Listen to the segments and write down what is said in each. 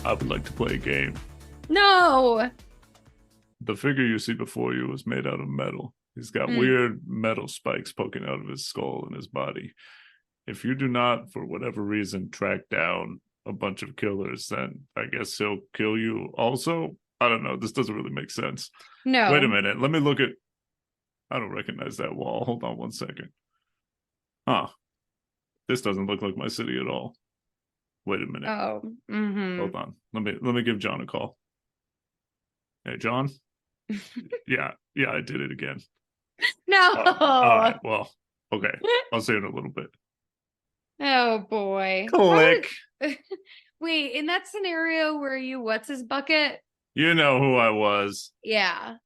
I would like to play a game. No. The figure you see before you is made out of metal. He's got weird metal spikes poking out of his skull and his body. If you do not, for whatever reason, track down a bunch of killers, then I guess he'll kill you also. I don't know. This doesn't really make sense. No. Wait a minute. Let me look at... I don't recognize that wall. Hold on one second. Huh. This doesn't look like my city at all. Wait a minute. Oh. Hold on. Let me give John a call. Hey, John? Yeah, I did it again. No. All right, well, okay. I'll see you in a little bit. Oh, boy. Click. Wait, in that scenario where you, what's his bucket? You know who I was. Yeah.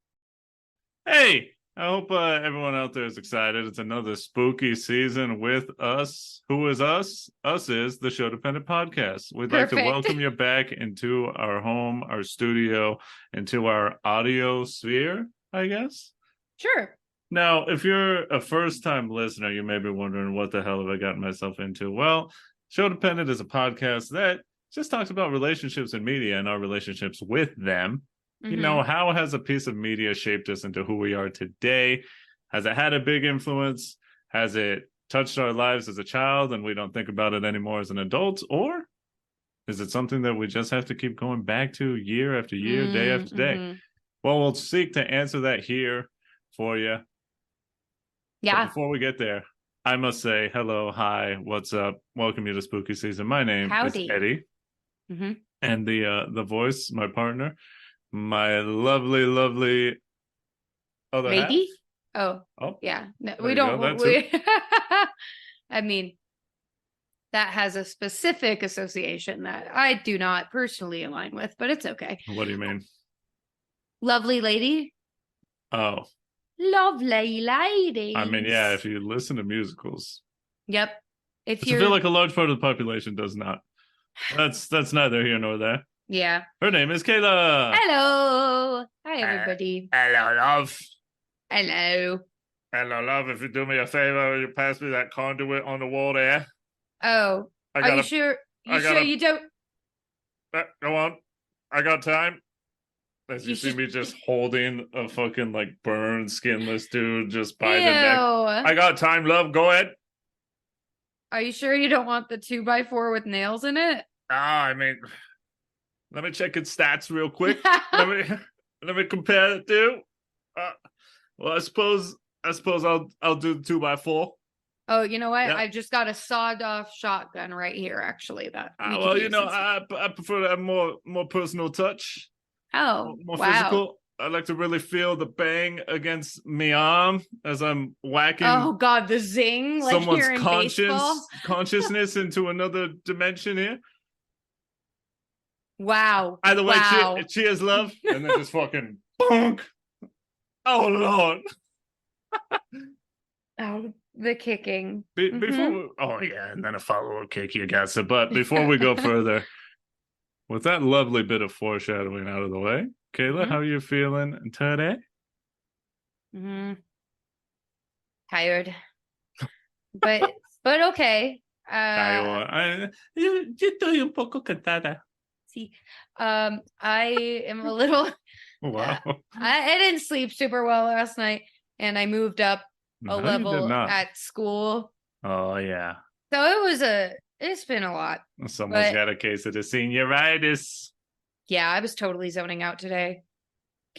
Hey, I hope everyone out there is excited. It's another spooky season with us. Who is us? Us is the Sho-Dependent podcast. We'd like to welcome you back into our home, our studio, into our audio sphere, I guess. Sure. Now, if you're a first-time listener, you may be wondering, what the hell have I gotten myself into? Well, Sho-Dependent is a podcast that just talks about relationships in media and our relationships with them. You know, how has a piece of media shaped us into who we are today? Has it had a big influence? Has it touched our lives as a child and we don't think about it anymore as an adult? Or is it something that we just have to keep going back to year after year, day after day? Well, we'll seek to answer that here for you. Yeah. But before we get there, I must say hello, hi, what's up? Welcome you to Spooky Season. My name is Eddie. And the voice, my partner, my lovely other lady half. Oh yeah, no, we don't I mean, that has a specific association that I do not personally align with, but it's okay. What do you mean? Lovely lady. Oh, lovely lady. I mean, yeah, if you listen to musicals. Yep. I feel like a large part of the population does not. That's neither here nor there. Yeah. Her name is Kayla. Hello. Hi, everybody. Hello, love. Hello. Hello, love. If you do me a favor, you pass me that conduit on the wall there. Oh. Are you sure? You don't? Go on. I got time. As you see me just holding a fucking like burned, skinless dude just by the neck. I got time, love. Go ahead. Are you sure you don't want the 2x4 with nails in it? I mean... Let me check its stats real quick. let me compare it to. Well, I suppose I'll do the 2x4. Oh, you know what? Yeah. I just got a sawed-off shotgun right here. Actually, that. Well, you know, I prefer to have more personal touch. Oh, more physical. I like to really feel the bang against my arm as I'm whacking. Oh God, the zing! Like someone's here in baseball. consciousness into another dimension here. Wow. Either way, cheers, love. And then just fucking bonk. Oh, Lord. Oh, the kicking. Before and then a follow-up kick, you got it. But before we go further, with that lovely bit of foreshadowing out of the way, Kayla, how are you feeling today? Tired. But okay. Yo estoy un poco cansada. See, I am a little. Wow. I didn't sleep super well last night, and I moved up a level at school. Oh yeah. So it's been a lot. Someone's got a case of the senioritis. Yeah, I was totally zoning out today.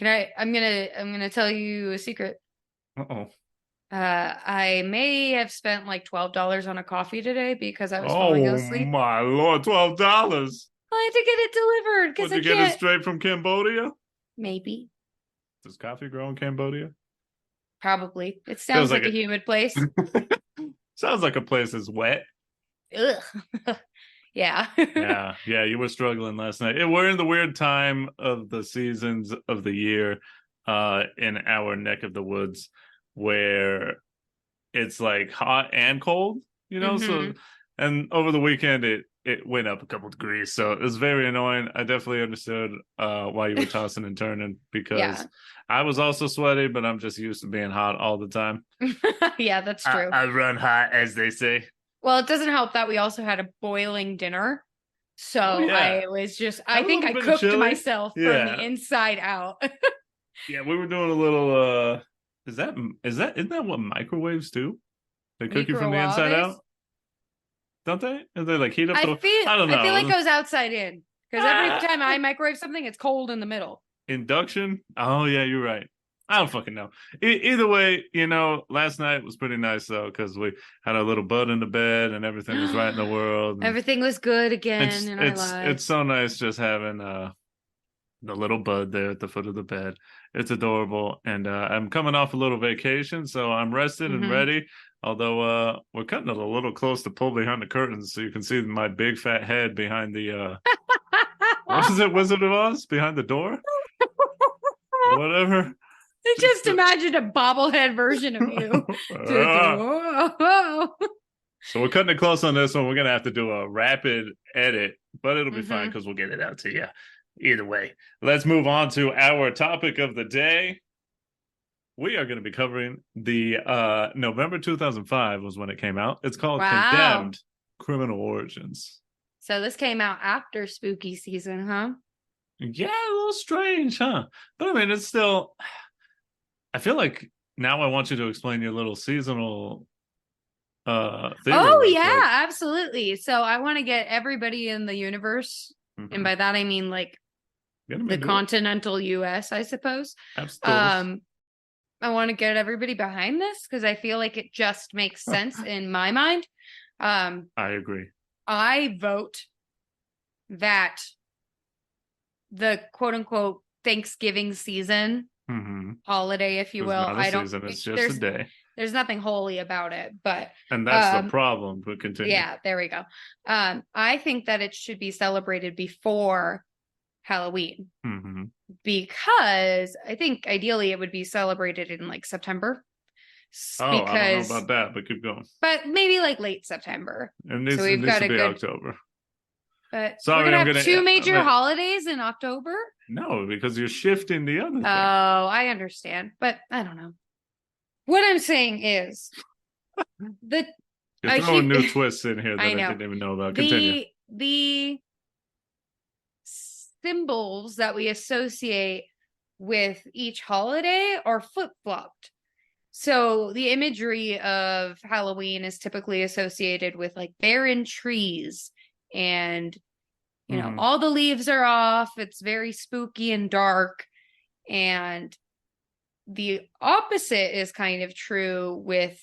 I'm gonna tell you a secret. I may have spent like $12 on a coffee today because I was falling asleep. Oh my Lord, $12. I had to get it delivered because Did you get it straight from Cambodia? Maybe. Does coffee grow in Cambodia? Probably. It sounds like a humid place. Sounds like a place that's wet. Ugh. Yeah. Yeah. You were struggling last night. We're in the weird time of the seasons of the year in our neck of the woods where it's like hot and cold, you know? So, and over the weekend, it went up a couple degrees, so it was very annoying. I definitely understood why you were tossing and turning because I was also sweaty, but I'm just used to being hot all the time. Yeah, that's true. I run hot, as they say. Well, it doesn't help that we also had a boiling dinner. So yeah. I was just, I think I cooked myself from the inside out. Yeah, we were doing a little, isn't that what microwaves do? They cook you from the inside out? Don't they? And they like heat up I don't know. I feel like it goes outside in. Because every time I microwave something, it's cold in the middle. Induction? Oh, yeah, you're right. I don't fucking know. Either way, last night was pretty nice, though, because we had a little bud in the bed and everything was right in the world. Everything was good again in our lives. It's so nice just having the little bud there at the foot of the bed. It's adorable. And I'm coming off a little vacation, so I'm rested and ready. Although we're cutting it a little close to pull behind the curtains so you can see my big fat head behind the what was it, Wizard of Oz? Behind the door? Whatever. I just imagined a bobblehead version of you. So we're cutting it close on this one. We're going to have to do a rapid edit, but it'll be fine because we'll get it out to you. Either way, let's move on to our topic of the day. We are going to be covering the November 2005 was when it came out. It's called Condemned: Criminal Origins. So this came out after spooky season, huh? Yeah, a little strange, huh? But I mean, it's still... I feel like now I want you to explain your little seasonal theory. Oh, yeah, absolutely. So I want to get everybody in the universe, and by that I mean like the continental US, I suppose. Absolutely. I want to get everybody behind this because I feel like it just makes sense in my mind. I agree. I vote that the quote unquote Thanksgiving season holiday, if you will. It's just a day. There's nothing holy about it, and that's the problem. But continue. Yeah, there we go. I think that it should be celebrated before Halloween because I think ideally it would be celebrated in like September. I don't know about that, but keep going. But maybe like late September. And so we've got to be October. But sorry, we're gonna have two major holidays in October. No, because you're shifting the other thing. Oh, I understand, but I don't know. What I'm saying is you're throwing new twists in here that I didn't even know about. Continue. The symbols that we associate with each holiday are flip-flopped. So the imagery of Halloween is typically associated with like barren trees and, all the leaves are off. It's very spooky and dark. And the opposite is kind of true with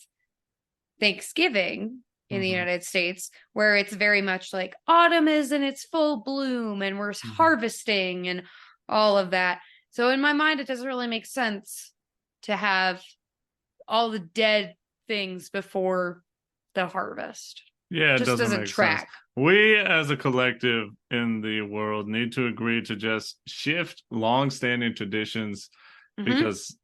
Thanksgiving in the United States, where it's very much like autumn is in its full bloom and we're harvesting and all of that. So in my mind, it doesn't really make sense to have all the dead things before the harvest. Yeah, it just doesn't track. Sense. We as a collective in the world need to agree to just shift long-standing traditions because,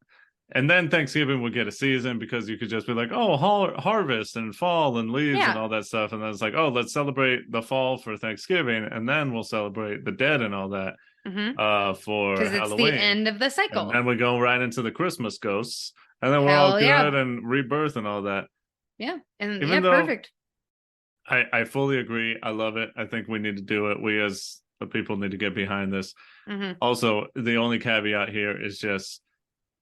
and then Thanksgiving will get a season because you could just be like, oh, harvest and fall and leaves and all that stuff. And then it's like, oh, let's celebrate the fall for Thanksgiving. And then we'll celebrate the dead and all that for Halloween. Because it's the end of the cycle. And then we go right into the Christmas ghosts. And then we're all good and rebirth and all that. Yeah. And perfect. I fully agree. I love it. I think we need to do it. We as the people need to get behind this. Also, the only caveat here is just,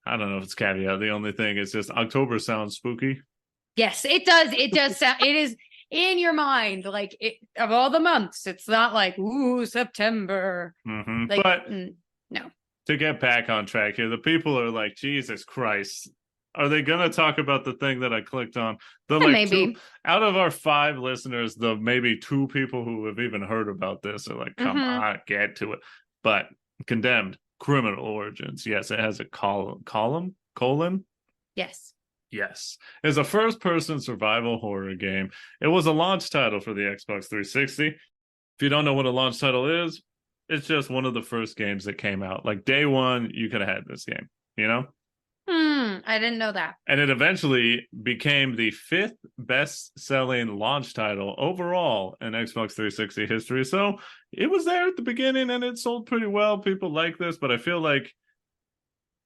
I don't know if it's caveat. The only thing is just October sounds spooky. Yes, it does. It does sound, it is in your mind. Like of all the months, it's not like, ooh, September. Like, but no. To get back on track here, the people are like, Jesus Christ. Are they going to talk about the thing that I clicked on? Maybe. Out of our 5 listeners, the maybe 2 people who have even heard about this are like, come on, get to it. But Condemned: Criminal Origins. Yes, it has a colon? Yes. It's a first-person survival horror game. It was a launch title for the Xbox 360. If you don't know what a launch title is, it's just one of the first games that came out. Like day one, you could have had this game, I didn't know that. And it eventually became the 5th best-selling launch title overall in Xbox 360 history. So it was there at the beginning and it sold pretty well. People like this, but I feel like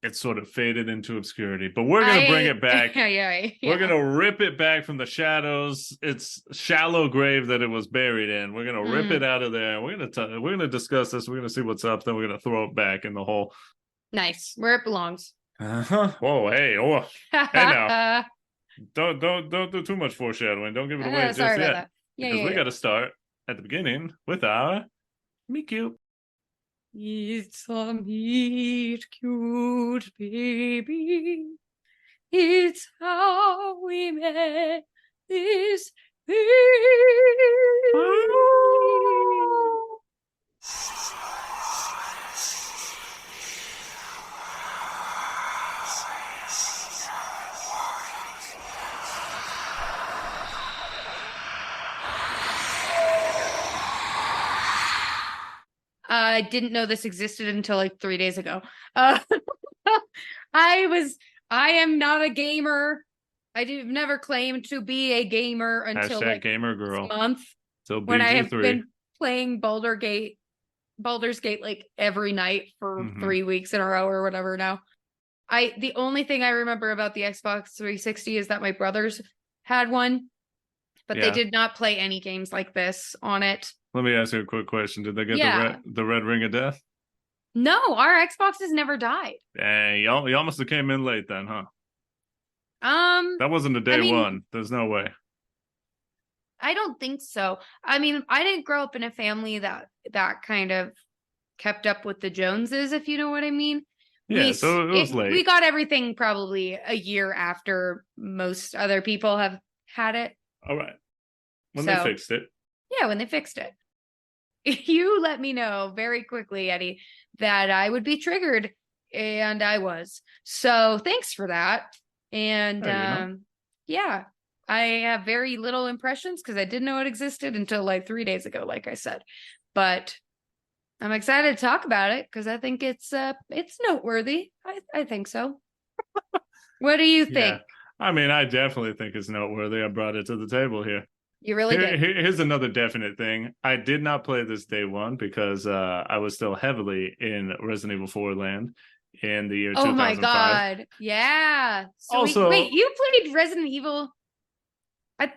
it sort of faded into obscurity. But we're gonna bring it back. Yeah. We're gonna rip it back from the shadows. Its shallow grave that it was buried in. We're gonna rip it out of there. We're gonna discuss this. We're gonna see what's up. Then we're gonna throw it back in the hole. Nice, where it belongs. Whoa, hey, oh, hey now. Don't do too much foreshadowing. Don't give it away just sorry yet. about that. Because we got to start at the beginning with our meet cute. It's a meet cute baby. It's how we met this baby. I didn't know this existed until like 3 days ago. I am not a gamer. I've never claimed to be a gamer until Hashtag like gamer girl. this month. So when I have been playing Baldur's Gate like every night for 3 weeks in a row or whatever now. The only thing I remember about the Xbox 360 is that my brothers had one, but they did not play any games like this on it. Let me ask you a quick question. Did they get the red ring of death? No, our Xboxes never died. Dang, y'all must have came in late then, huh? That wasn't a day one. There's no way. I don't think so. I mean, I didn't grow up in a family that kind of kept up with the Joneses, if you know what I mean. Yeah, so it was late. We got everything probably a year after most other people have had it. All right. When they fixed it. Yeah, when they fixed it. You let me know very quickly, Eddie, that I would be triggered, and I was. So thanks for that. And yeah, I have very little impressions because I didn't know it existed until like 3 days ago, like I said. But I'm excited to talk about it because I think it's noteworthy. I think so. What do you think? Yeah. I mean, I definitely think it's noteworthy. I brought it to the table here. You really did. Here's another definite thing. I did not play this day one because I was still heavily in Resident Evil 4 land in the year 2005. Oh my god. Yeah. So also, wait, you played Resident Evil?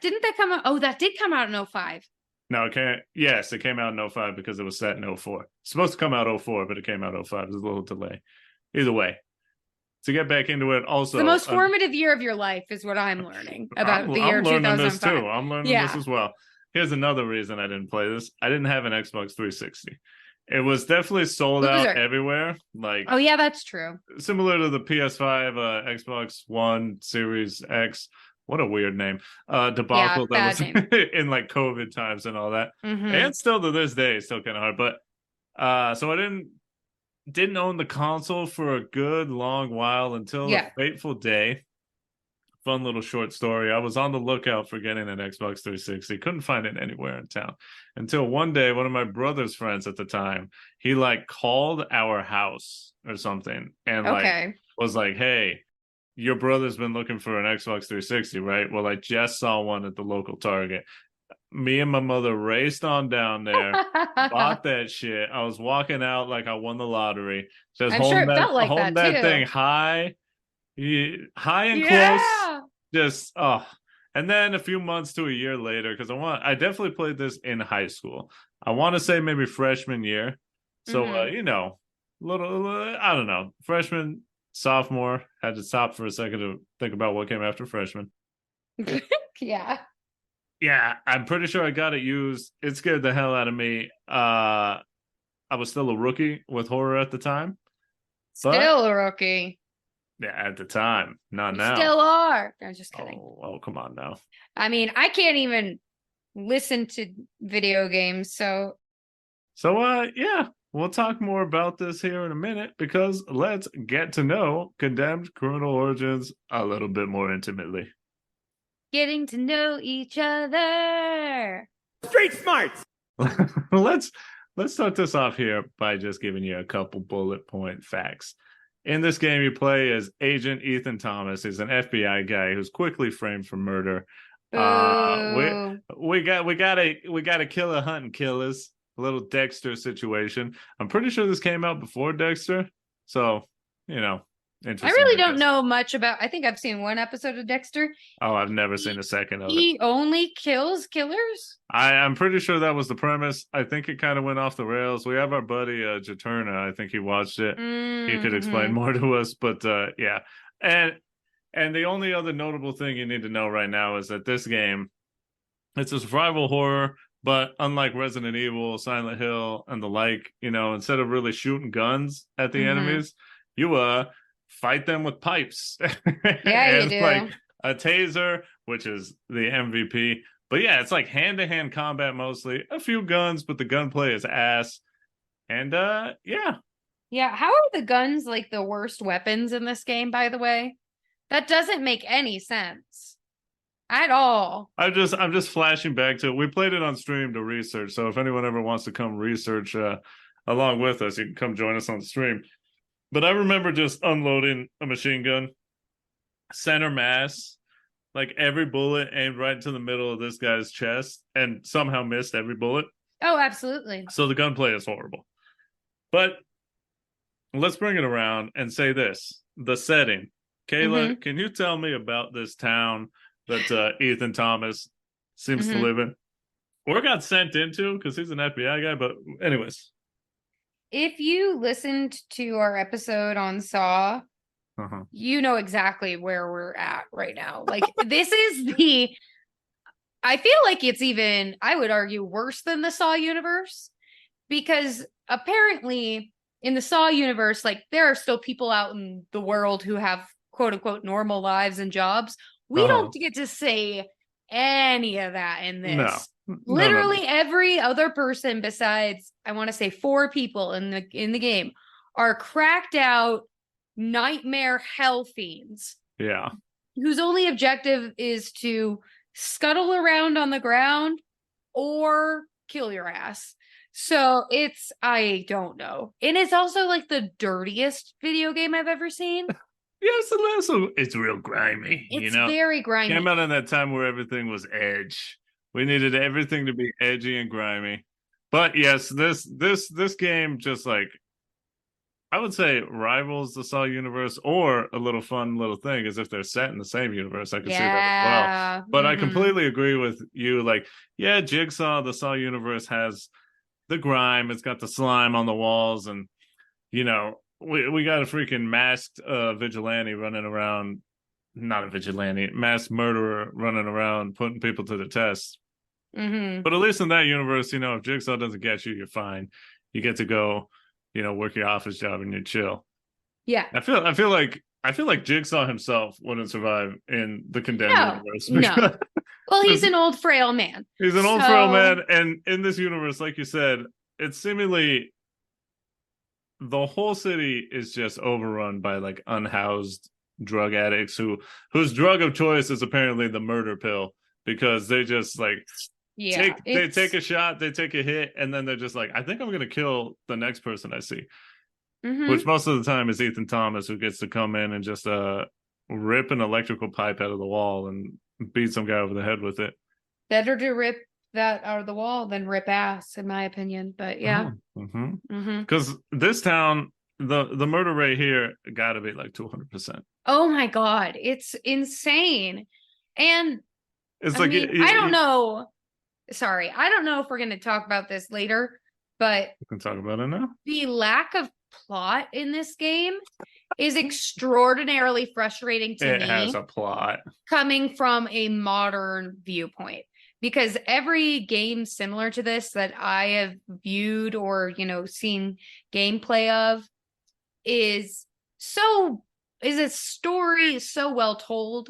Didn't that come out? Oh, that did come out in 2005. No, it can't. Yes, it came out in 2005 because it was set in 2004. It's supposed to come out 2004, but it came out 2005. There's a little delay. Either way, to get back into it, also the most formative year of your life is what I'm learning about the year 2005. This too. I'm learning this as well. Here's another reason I didn't play this. I didn't have an Xbox 360. It was definitely sold out everywhere. Like, oh yeah, that's true. Similar to the PS5, Xbox One, Series X. What a weird name. Debacle that was in like COVID times and all that. And still to this day, it's still kind of hard. But so I didn't own the console for a good long while until a fateful day. Fun little short story. I was on the lookout for getting an Xbox 360. Couldn't find it anywhere in town until one day, one of my brother's friends at the time, he like called our house or something and like was like, "Hey, your brother's been looking for an Xbox 360, right? Well, I just saw one at the local Target." Me and my mother raced on down there, bought that shit. I was walking out like I won the lottery. Just holding that thing high and close. Just and then a few months to a year later, because I definitely played this in high school. I want to say maybe freshman year. So you know, little I don't know, freshman, sophomore. Had to stop for a second to think about what came after freshman. Yeah, I'm pretty sure I got it used. It scared the hell out of me. I was still a rookie with horror at the time. Still a rookie. Yeah, at the time. Not now. Still are. I'm just kidding. Oh, come on now. I mean, I can't even listen to video games, so yeah, we'll talk more about this here in a minute because let's get to know Condemned Criminal Origins a little bit more intimately. Getting to know each other. Street smarts. Let's start this off here by just giving you a couple bullet point facts. In this game, you play as Agent Ethan Thomas. He's an FBI guy who's quickly framed for murder. We got a killer hunting killers. A little Dexter situation. I'm pretty sure this came out before Dexter, so you know I Interesting. really don't know much about. I think I've seen one episode of Dexter. Oh, I've never seen a second of it. He only kills killers. I'm pretty sure that was the premise. I think it kind of went off the rails. We have our buddy Jaturna. I think he watched it. He could explain more to us, but yeah. And the only other notable thing you need to know right now is that this game, it's a survival horror, but unlike Resident Evil, Silent Hill, and the like, instead of really shooting guns at the enemies, you fight them with pipes. Yeah, you and do. like a taser, which is the MVP. But yeah, it's like hand-to-hand combat mostly. A few guns, but the gunplay is ass. And yeah. Yeah, how are the guns like the worst weapons in this game, by the way? That doesn't make any sense at all. I'm just flashing back to it. We played it on stream to research. So if anyone ever wants to come research along with us, you can come join us on the stream. But I remember just unloading a machine gun, center mass, like every bullet aimed right into the middle of this guy's chest and somehow missed every bullet. Oh, absolutely. So the gunplay is horrible. But let's bring it around and say this. The setting. Kayla, can you tell me about this town that Ethan Thomas seems to live in? Or got sent into, because he's an FBI guy, but anyways. If you listened to our episode on Saw, you know exactly where we're at right now. Like, this is I feel like it's even, I would argue, worse than the Saw universe, because apparently in the Saw universe, like, there are still people out in the world who have quote unquote normal lives and jobs. We don't get to say any of that in this. No. Literally every other person besides, I want to say 4 people in the game are cracked out nightmare hell fiends. Yeah. Whose only objective is to scuttle around on the ground or kill your ass. So I don't know. And it's also like the dirtiest video game I've ever seen. Yes, and also it's real grimy. It's very grimy. Came out in that time where everything was edge. We needed everything to be edgy and grimy. But yes, this game just like, I would say rivals the Saw universe, or a little fun little thing is if they're set in the same universe. I can see that as well. But I completely agree with you. Like, yeah, Jigsaw, the Saw universe has the grime. It's got the slime on the walls, and we got a freaking masked vigilante running around. Not a vigilante, mass murderer running around putting people to the test. But at least in that universe, if Jigsaw doesn't get you, you're fine. You get to go, work your office job and you're chill. Yeah. I feel like Jigsaw himself wouldn't survive in the Condemned universe. No. Well, he's an old frail man. He's an old frail man, and in this universe, like you said, it's seemingly the whole city is just overrun by like unhoused drug addicts whose drug of choice is apparently the murder pill, because they just like they take a shot, they take a hit, and then they're just like, I think I'm gonna kill the next person I see. Which most of the time is Ethan Thomas, who gets to come in and just rip an electrical pipe out of the wall and beat some guy over the head with it. Better to rip that out of the wall than rip ass, in my opinion. But yeah. Because this town, the murder rate here gotta be like 200%. Oh my god, it's insane. And it's I don't know. Sorry, I don't know if we're going to talk about this later, but we can talk about it now. The lack of plot in this game is extraordinarily frustrating to me. It has a plot. Coming from a modern viewpoint. Because every game similar to this that I have viewed or, seen gameplay of is a story so well told.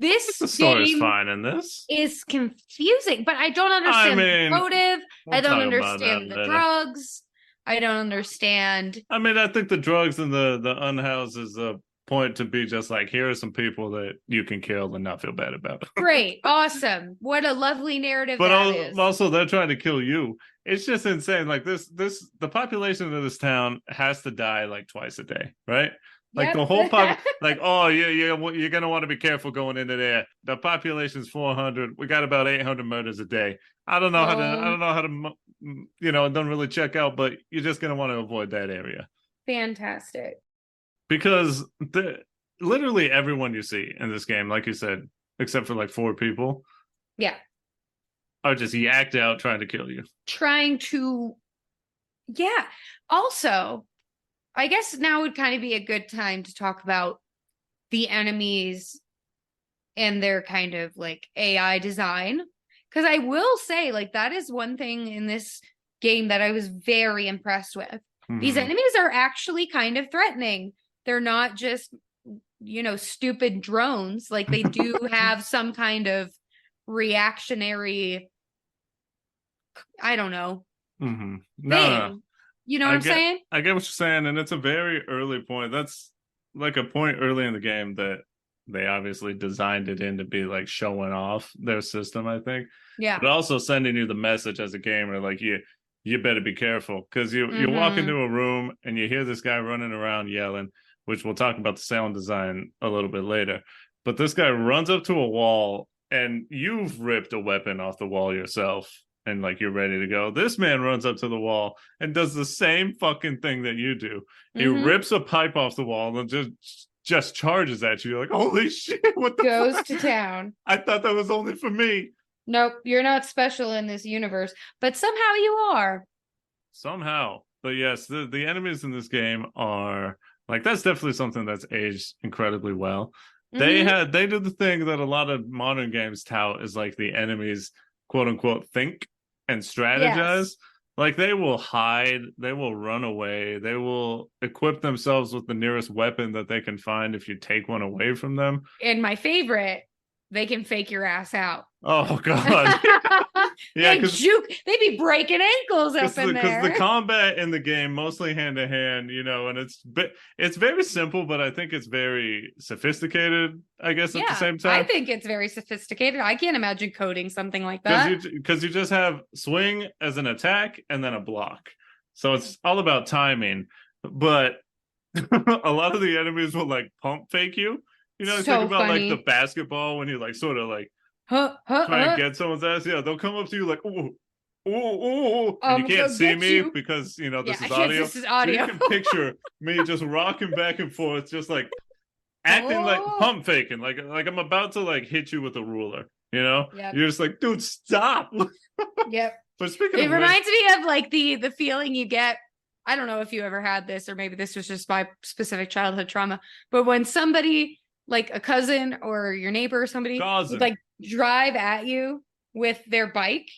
This the story's fine in this. Is confusing, but I don't understand the motive. I don't understand the drugs. I don't understand. I think the drugs and the unhoused is a point to be just like, here are some people that you can kill and not feel bad about. Great. Awesome. What a lovely narrative but that is. Also, they're trying to kill you. It's just insane. Like the population of this town has to die like twice a day, right? Like the whole like, oh yeah, you're gonna want to be careful going into there. The population's 400. We got about 800 murders a day. I don't know how to, it doesn't really check out, but you're just gonna want to avoid that area. Fantastic. because literally everyone you see in this game, like you said, except for like 4 people, Yeah. are just yacked out trying to kill you. Trying to, yeah. Also, I guess now would kind of be a good time to talk about the enemies and their kind of like AI design. Because I will say, like, that is one thing in this game that I was very impressed with. These enemies are actually kind of threatening. They're not just, stupid drones. Like, they do have some kind of reactionary, I don't know, No, thing. You know what I'm saying? I get what you're saying, and it's a very early point. That's like a point early in the game that they obviously designed it in to be like showing off their system, I think. Yeah. But also sending you the message as a gamer, like you better be careful because you walk into a room and you hear this guy running around yelling, which we'll talk about the sound design a little bit later. But this guy runs up to a wall and you've ripped a weapon off the wall yourself and like you're ready to go. This man runs up to the wall and does the same fucking thing that you do. He rips a pipe off the wall and just charges at you. You're like, holy shit, what the Goes fuck? to town. I thought that was only for me. Nope, you're not special in this universe, but somehow you are. Somehow. But yes, the enemies in this game are like that's definitely something that's aged incredibly well. They do the thing that a lot of modern games tout is like the enemies quote unquote think and strategize. Yes. Like they will hide, they will run away, they will equip themselves with the nearest weapon that they can find if you take one away from them. And my favorite, they can fake your ass out. Oh god. Yeah, they be breaking ankles up in there. Because the combat in the game mostly hand to hand, and it's very simple, but I think it's very sophisticated. I guess at the same time, I think it's very sophisticated. I can't imagine coding something like that because you just have swing as an attack and then a block, so it's all about timing. But a lot of the enemies will like pump fake you. Think about funny. like the basketball when you like sort of like try and get someone's ass. Yeah, they'll come up to you like, ooh, and you can't see me because this is audio. This is audio. So you can picture me just rocking back and forth, just like acting like pump faking, like I'm about to like hit you with a ruler. You're just like, dude, stop. Yep. But speaking it of reminds me of like the feeling you get. I don't know if you ever had this, or maybe this was just my specific childhood trauma. But when somebody, like a cousin or your neighbor or somebody, would like drive at you with their bike,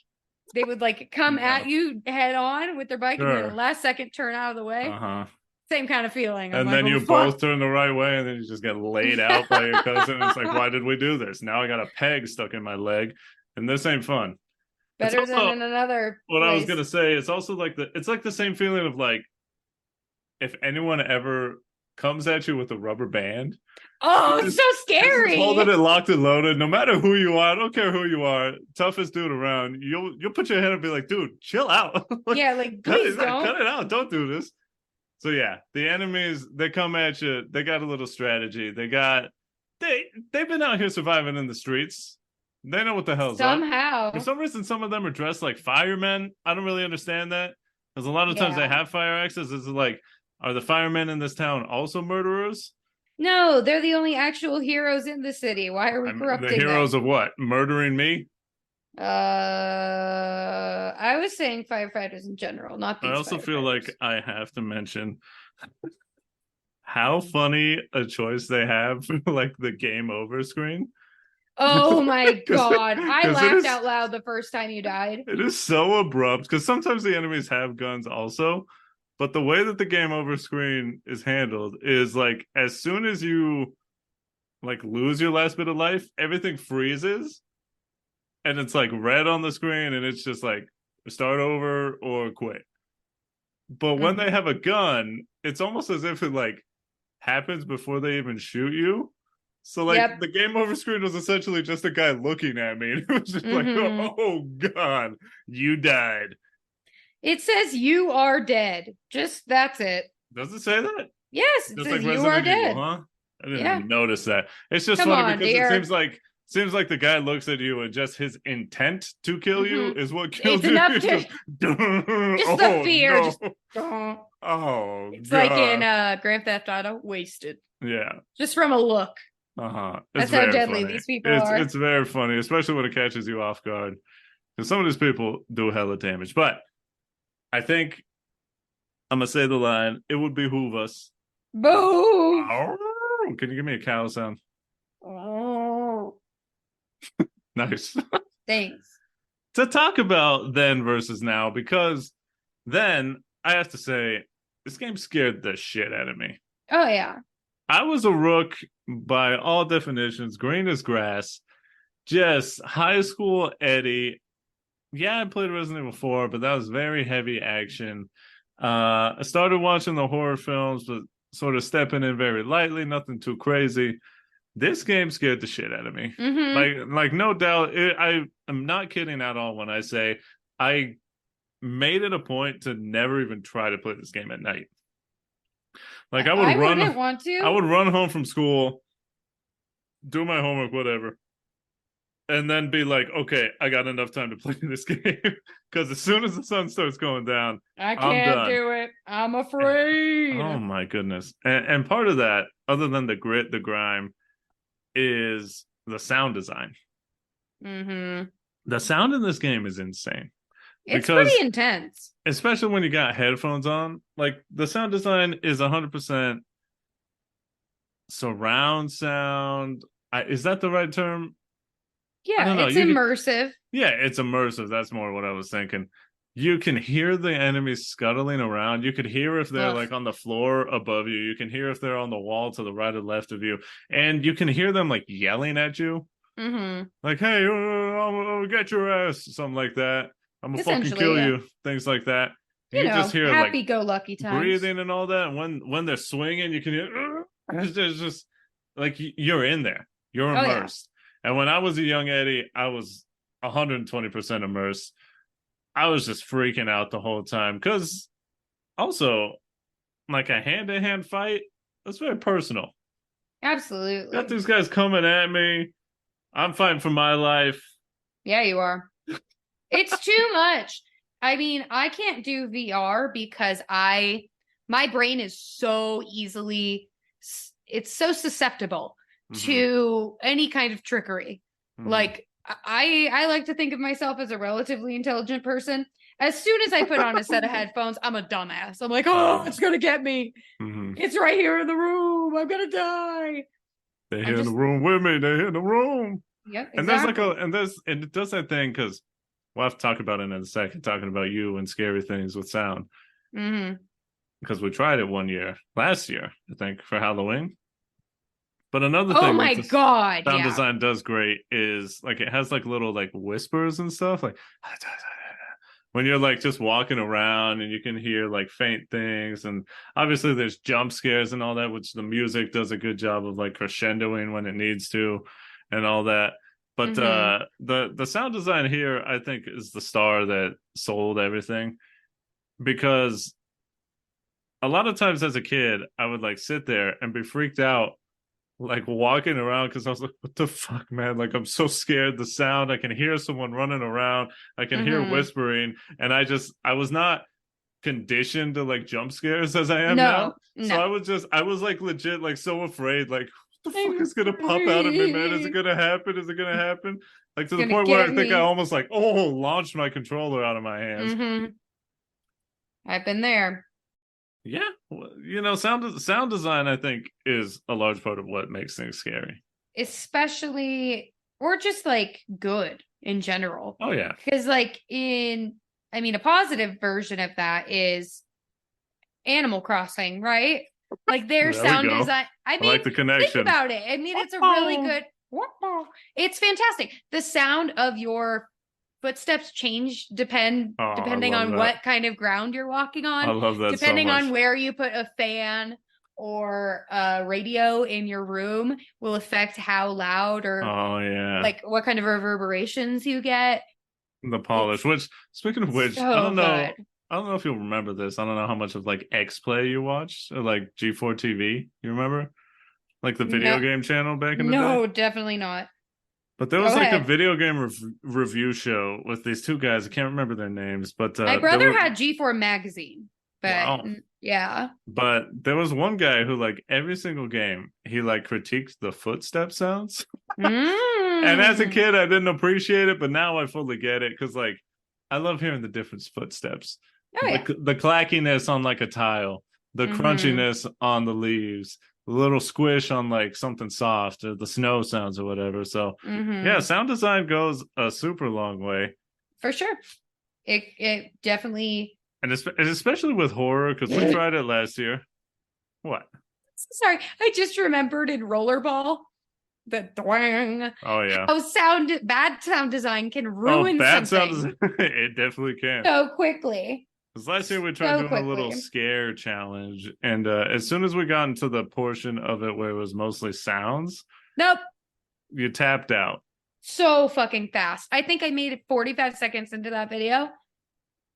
they would like come at you head on with their bike and then the last second turn out of the way. Same kind of feeling. And then you both turn the right way and then you just get laid out by your cousin. It's like, why did we do this? Now I got a peg stuck in my leg and this ain't fun. Better than in another what place. I was gonna say, it's also like it's like the same feeling of like if anyone ever comes at you with a rubber band. Oh, it's so scary. Holding it locked and loaded, no matter who you are, I don't care who you are, toughest dude around, you'll put your head and be like, dude, chill out. Like please don't. Cut it out, don't do this. So yeah, the enemies, they come at you, they got a little strategy. They've been out here surviving in the streets. They know what the hell's up. For some reason, some of them are dressed like firemen. I don't really understand that. Because a lot of times they have fire axes. It's like, are the firemen in this town also murderers? No, they're the only actual heroes in the city. Why are we corrupting the heroes of what? Murdering me? I was saying firefighters in general, not these. I also feel like I have to mention how funny a choice they have for like the game over screen. Oh my god. I laughed out loud the first time you died. It is so abrupt because sometimes the enemies have guns also. But the way that the game over screen is handled is like as soon as you like lose your last bit of life, everything freezes and it's like red on the screen and it's just like start over or quit. But when they have a gun, it's almost as if it like happens before they even shoot you. So like the game over screen was essentially just a guy looking at me and it was just like, oh god, you died. It says you are dead. Just that's it. Does it say that? Yes, it says like you are dead. Evil, huh? I didn't even notice that. It's just funny because it seems like seems like the guy looks at you and just his intent to kill you is what kills It's you. enough to Just the fear. no. Just, Oh it's god. like in Grand Theft Auto, wasted. Yeah. Just from a look. It's That's how very deadly funny. these people are. It's very funny, especially when it catches you off guard. Because some of these people do hella damage. But I think I'm gonna say the line, it would behoove us. Boo! Can you give me a cow sound? Nice. Thanks. To talk about then versus now, because then I have to say, this game scared the shit out of me. Oh, yeah. I was a rook by all definitions, green as grass, just high school Eddie. Yeah, I played Resident Evil 4, but that was very heavy action. I started watching the horror films, but sort of stepping in very lightly, nothing too crazy. This game scared the shit out of me. Like no doubt, I am not kidding at all when I say I made it a point to never even try to play this game at night. Like I wouldn't want to. I would run home from school, do my homework, whatever, and then be like, okay, I got enough time to play this game. Because as soon as the sun starts going down, I can't do it. I'm afraid. Oh my goodness. And part of that, other than the grit, the grime, is the sound design. The sound in this game is insane. It's pretty intense. Especially when you got headphones on. Like, the sound design is 100% surround sound. Is that the right term? Yeah, it's immersive. It's immersive. That's more what I was thinking. You can hear the enemies scuttling around. You could hear if they're like on the floor above you. You can hear if they're on the wall to the right or left of you. And you can hear them like yelling at you. Like, hey, I'll get your ass. Something like that. I'm gonna fucking kill you. Things like that. You know, just hear happy-go-lucky times. Breathing and all that. And when they're swinging, you can hear, it's just like you're in there. You're immersed. And when I was a young Eddie, I was 120% immersed. I was just freaking out the whole time. Because also, like a hand-to-hand fight, that's very personal. Absolutely. Got these guys coming at me. I'm fighting for my life. Yeah, you are. It's too much. I mean, I can't do VR because my brain is so easily, it's so susceptible to any kind of trickery. Like, I like to think of myself as a relatively intelligent person. As soon as I put on a set of headphones, I'm a dumbass. I'm like, oh, it's gonna get me. It's right here in the room. I'm gonna die. They're here in the room with me. They're here in the room. Yep. Exactly. And there's like and it does that thing because we'll have to talk about it in a second, talking about you and scary things with sound. Because we tried it last year, I think, for Halloween. But another thing, oh my god, sound design does great is like it has like little like whispers and stuff, like when you're like just walking around and you can hear like faint things, and obviously there's jump scares and all that, which the music does a good job of like crescendoing when it needs to, and all that. But the sound design here, I think, is the star that sold everything, because a lot of times as a kid, I would like sit there and be freaked out, like walking around, because I was like, what the fuck, man? Like, I'm so scared. The sound, I can hear someone running around, I can hear whispering, and I was not conditioned to like jump scares as I am now. So I was like legit like so afraid, like, what the fuck is gonna pop out of me, man? Is it gonna happen? Is it gonna happen? Like, to the point where I think I almost like launched my controller out of my hands. I've been there. Yeah, you know, sound design, I think, is a large part of what makes things scary. Especially, or just like good in general. Oh yeah. Because like a positive version of that is Animal Crossing, right? Like their sound design. I like the connection. Think about it. I mean, it's a really good. It's fantastic. The sound of your footsteps change depending on what kind of ground you're walking on. I love that. Depending so much. on where you put a fan or a radio in your room will affect how loud or like what kind of reverberations you get. The polish. Which, speaking of which, I don't know. I don't know if you'll remember this. I don't know how much of like X Play you watched, or like G4 TV. You remember, like the video game channel back in the day? No, definitely not. But there Go was like a ahead. video game review show with these two guys. I can't remember their names, but My there brother were had G4 magazine, but wow. yeah. But there was one guy who like every single game he like critiqued the footstep sounds. And as a Mm. kid, I didn't appreciate it, but now I fully get it because like I love hearing the different footsteps, Oh yeah. the clackiness on like a tile, the Mm-hmm. crunchiness on the leaves, the little squish on like something soft, or the snow sounds or whatever. So yeah, Mm-hmm. sound design goes a super long way, For sure. It definitely. and especially with horror because we tried it last year. What? Sorry, I just remembered in Rollerball the twang. Oh yeah. How bad sound design can Oh, ruin bad sound something design. It definitely can. so quickly. Because last year we tried So doing a little quickly. scare challenge, and as soon as we got into the portion of it where it was mostly sounds, Nope. you tapped out. So fucking fast. I think I made it 45 seconds into that video.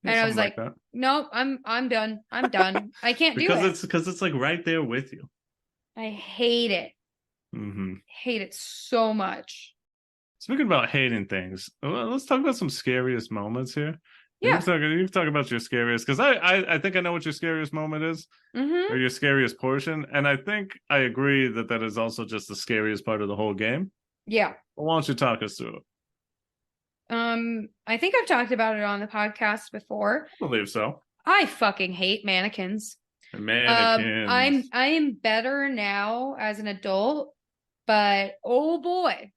Yeah, And I was something like like, that. nope, I'm done. I'm done. I can't do it. Because it's like right there with you. I hate it. Mm-hmm. Hate it so much. Speaking about hating things, let's talk about some scariest moments here. Yeah. You can talk about your scariest because I think I know what your scariest moment is or Mm-hmm. your scariest portion, and I think I agree that that is also just the scariest part of the whole game. Yeah. But why don't you talk us through it? I think I've talked about it on the podcast before. I believe so. I fucking hate mannequins. Mannequins. I am better now as an adult, but oh boy,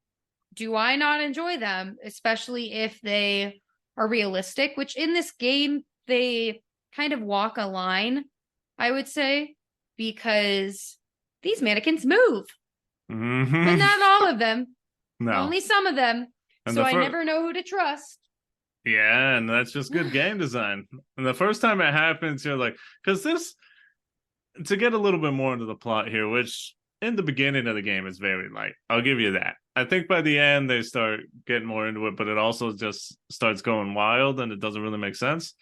do I not enjoy them, especially if they are realistic, which in this game they kind of walk a line, I would say, because these mannequins move, but Mm-hmm. not all of them, No. only some of them. And So the I first, never know who to trust. yeah, and that's just good game design. And the first time it happens, you're like, because this, to get a little bit more into the plot here, which in the beginning of the game is very light. I'll give you that. I think by the end they start getting more into it, but it also just starts going wild and it doesn't really make sense.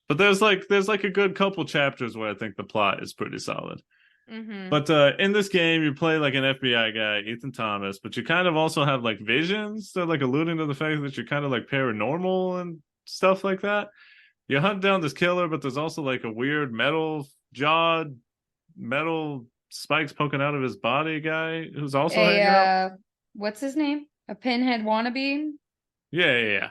But there's like a good couple chapters where I think the plot is pretty solid. Mm-hmm. But in this game, you play like an FBI guy, Ethan Thomas, but you kind of also have like visions that like alluding to the fact that you're kind of like paranormal and stuff like that. You hunt down this killer, but there's also like a weird metal jawed, metal spikes poking out of his body guy who's also A hanging out. what's his name? A pinhead wannabe? Yeah.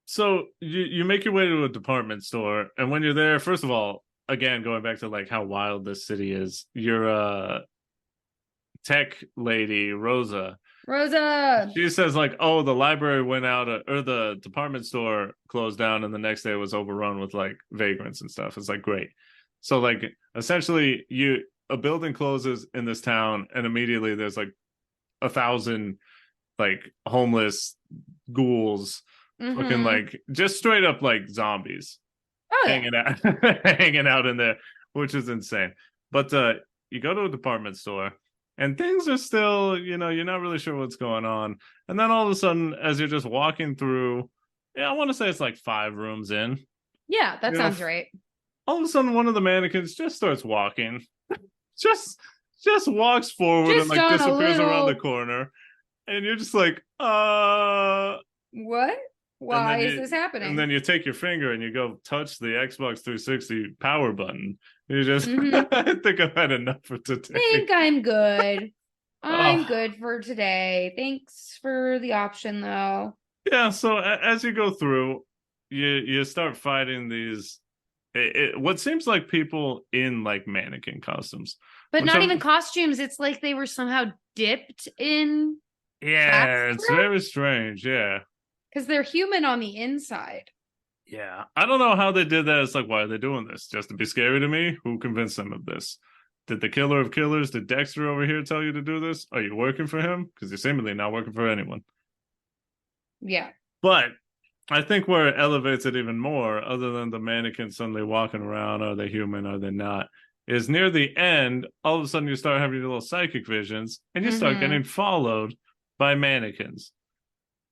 So you make your way to a department store, and when you're there, first of all, again going back to like how wild this city is, you're a tech lady, Rosa. Rosa. She says like, "Oh, the library went out, or the department store closed down, and the next day it was overrun with like vagrants and stuff." It's like great. So like essentially, a building closes in this town, and immediately there's like 1,000 like homeless ghouls, fucking Mm-hmm. like just straight up like zombies Oh yeah. hanging out, hanging out in there, which is insane. But you go to a department store and things are still, you're not really sure what's going on. And then all of a sudden, as you're just walking through, yeah, I want to say it's like 5 rooms in, Yeah, that you know, sounds right. all of a sudden one of the mannequins just starts walking, just just walks forward and Just like on a disappears around the little corner, and you're just like, what? and Why is this happening? then you take your finger and you go touch the Xbox 360 power button. You just Mm-hmm. I think I've had enough for today. Think I'm good. I'm Oh good for today. Thanks for the option though. yeah, so as you go through, you start fighting these what seems like people in like mannequin costumes, But which not I'm even costumes. It's like they were somehow dipped in yeah, it's plaster very strange. Yeah. because they're human on the inside. Yeah. I don't know how they did that. It's like, why are they doing this? Just to be scary to me? Who convinced them of this? Did the killer of killers, did Dexter over here tell you to do this? Are you working for him? Because you're seemingly not working for anyone. Yeah. But I think where it elevates it even more, other than the mannequin suddenly walking around, are they human, are they not? Is near the end, all of a sudden you start having your little psychic visions and you start Mm-hmm. getting followed by mannequins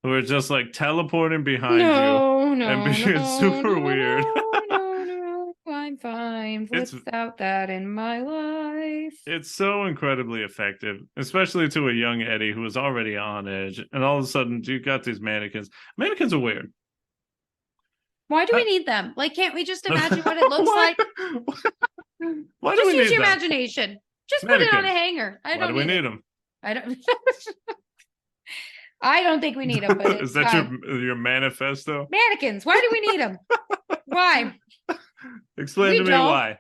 who are just like teleporting behind you No, and no, being no, super no, weird. no, no, no. I'm fine It's without that in my life. it's so incredibly effective, especially to a young Eddie who is already on edge, and all of a sudden you got these mannequins. Mannequins are weird. Why do we need them? Like, can't we just imagine what it looks like? Why do Just we use need your them? imagination. Just put it on a Mannequins. hanger. I Why do don't we need need it. them? I don't. I don't think we need them, but Is it's that fine. your manifesto? Mannequins. Why do we need them? Why? Explain to We me don't. why.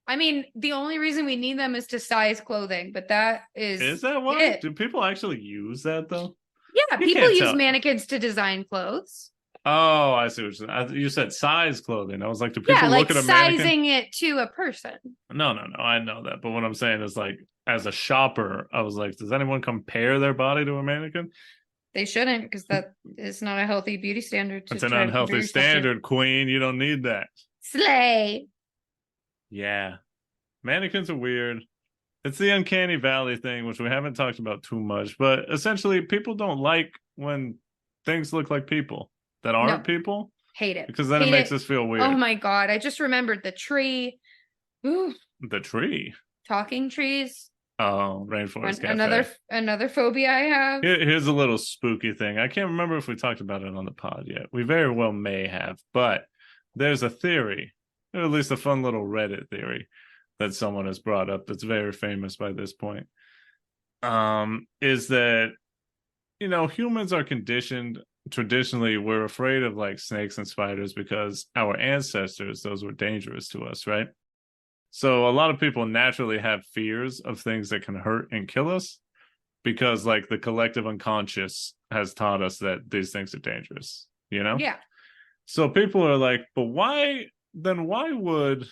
I mean, the only reason we need them is to size clothing, but that Is is that why? it. Do people actually use that though? Yeah, You people can't use tell. mannequins to design clothes. Oh, I see what you're saying. You said size clothing. I was like, do Yeah, people like look at a mannequin? sizing it to a person. No, no, no. I know that. But what I'm saying is like, as a shopper, I was like, does anyone compare their body to a mannequin? They shouldn't, because that is not a healthy beauty standard to It's an try to compare unhealthy yourself to. standard, queen. You don't need that. Slay. Yeah. Mannequins are weird. It's the uncanny valley thing, which we haven't talked about too much, but essentially people don't like when things look like people that aren't No, people hate it. because then it Hate makes it. us feel weird. Oh my god, I just remembered the tree. Ooh, The tree. talking trees. Oh, Rainforest Cafe. Another phobia I have. Here's a little spooky thing. I can't remember if we talked about it on the pod yet. We very well may have, but there's a theory, or at least a fun little Reddit theory that someone has brought up that's very famous by this point. Is that humans are conditioned traditionally, we're afraid of like snakes and spiders because our ancestors, those were dangerous to us, right? So a lot of people naturally have fears of things that can hurt and kill us because like the collective unconscious has taught us that these things are dangerous, Yeah. So people are like, but why would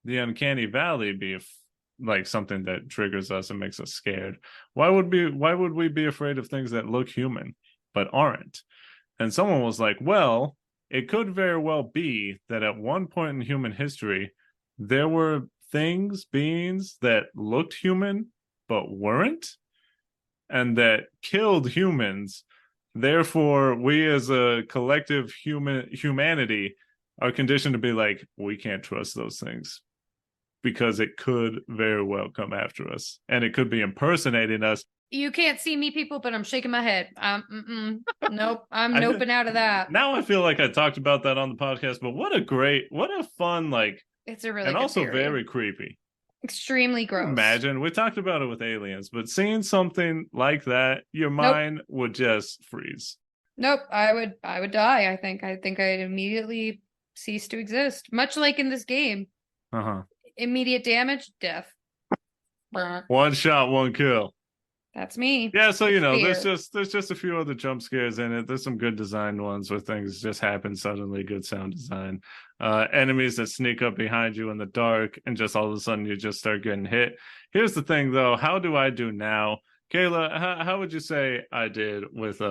the uncanny valley be like something that triggers us and makes us scared? Why would we be afraid of things that look human but aren't? And someone was like, well, it could very well be that at one point in human history there were beings that looked human but weren't, and that killed humans. Therefore, we as a collective humanity are conditioned to be like, we can't trust those things because it could very well come after us, and it could be impersonating us. You can't see me, people, but I'm shaking my head. Nope, I'm noping out of that. Now I feel like I talked about that on the podcast, but what a fun, like, it's a really and good also theory. very creepy. Extremely gross. Imagine, we talked about it with aliens, but seeing something like that, your mind would just freeze. Nope, I would die. I think I'd immediately cease to exist. Much like in this game. Immediate damage, death. One shot, one kill. That's me. Yeah, so there's just a few other jump scares in it. There's some good designed ones where things just happen suddenly, good sound design. Enemies that sneak up behind you in the dark and just all of a sudden you just start getting hit. Here's the thing though, how do I do now? Kayla, how would you say I did with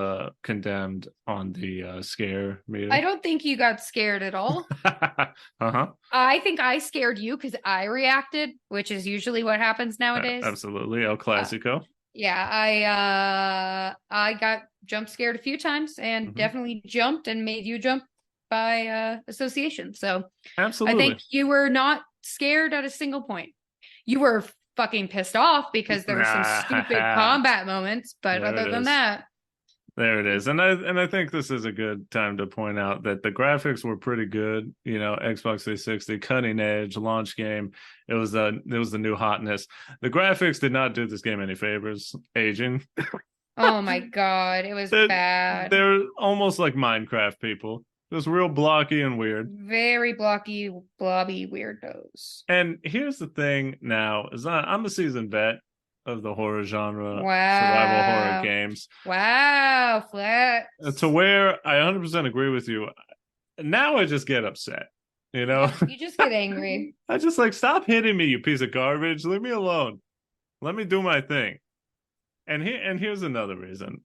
Condemned on the scare meter? I don't think you got scared at all. I think I scared you because I reacted, which is usually what happens nowadays. Absolutely, El Clasico. Yeah, I got jump scared a few times and definitely jumped and made you jump by association. So absolutely, I think you were not scared at a single point. You were fucking pissed off because there were some stupid combat moments, but other than that, there it is. And I think this is a good time to point out that the graphics were pretty good. Xbox 360, cutting edge launch game. It was the new hotness. The graphics did not do this game any favors aging. Oh my god, it was bad. They're almost like Minecraft people. It was real blocky and weird. Very blocky, blobby weirdos. And here's the thing now, is I'm a seasoned vet of the horror genre, wow. survival horror games. Wow, flex. To where I 100% agree with you. Now I just get upset, You just get angry. I just like, stop hitting me, you piece of garbage. Leave me alone. Let me do my thing. And here's another reason.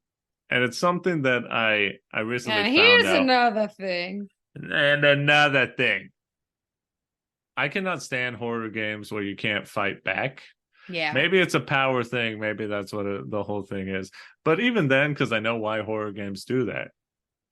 And it's something that I recently found out. And here's another thing. And another thing. I cannot stand horror games where you can't fight back. Yeah. Maybe it's a power thing. Maybe that's what the whole thing is. But even then, because I know why horror games do that.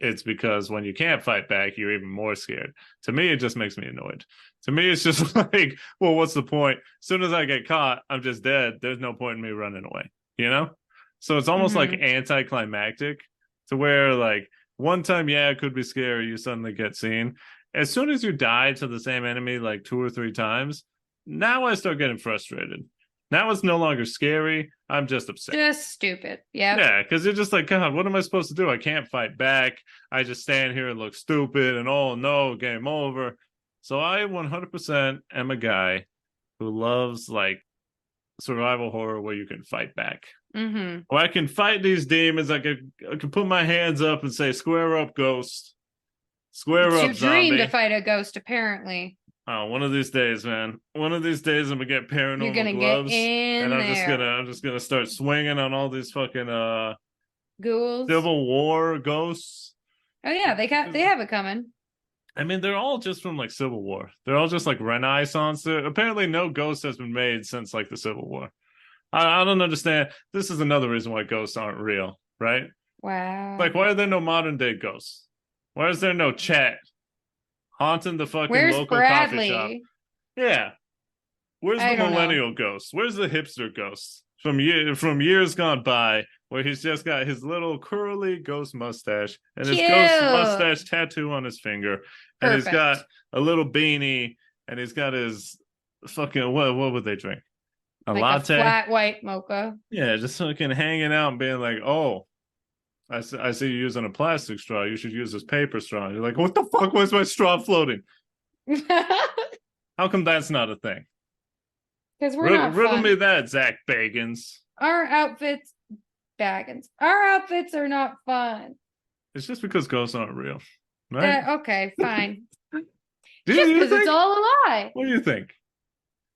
it's because when you can't fight back, you're even more scared. To me, it just makes me annoyed. To me, it's just like, well, what's the point? As soon as I get caught, I'm just dead. There's no point in me running away, you know? So it's almost like anticlimactic to where, like, one time, yeah, it could be scary. You suddenly get seen. As soon as you die to the same enemy like 2 or 3 times, now I start getting frustrated. Now it's no longer scary. I'm just upset. Just stupid. Yeah. Yeah, because you're just like, God, what am I supposed to do? I can't fight back. I just stand here and look stupid and oh no, game over. So I 100% am a guy who loves like survival horror where you can fight back. Where I can fight these demons. I can put my hands up and say, "Square up, ghost. Square It's up, your dream zombie." to fight a ghost, apparently. Oh, one of these days, man. One of these days, I'm gonna get You're paranormal gonna gloves, get in and there. I'm just gonna start swinging on all these fucking Ghouls. Civil War ghosts. Oh yeah, they have it coming. I mean, they're all just from like Civil War. They're all just like Renaissance. Apparently, no ghost has been made since like the Civil War. I don't understand. This is another reason why ghosts aren't real, right? Wow. Like, why are there no modern day ghosts? Why is there no Chat haunting the fucking Where's local coffee shop? Bradley? Yeah. Where's I the don't know. millennial ghost? Where's the hipster ghost from years gone by, where he's just got his little curly ghost mustache and his ghost Cute. mustache tattoo on his finger, and he's got Perfect. a little beanie, and he's got his fucking what would they drink? A Like latte? a flat white mocha. Yeah, just fucking hanging out and being like, oh, I see you using a plastic straw. You should use this paper straw. You're like, what the fuck was my straw floating? How come that's not a thing? Because we're not Riddle fun. me that, Zach Bagans. Our outfits, Baggins. Our outfits are not fun. It's just because ghosts aren't real, right? Okay, fine. Do Just you because think? it's all a lie. What do you think?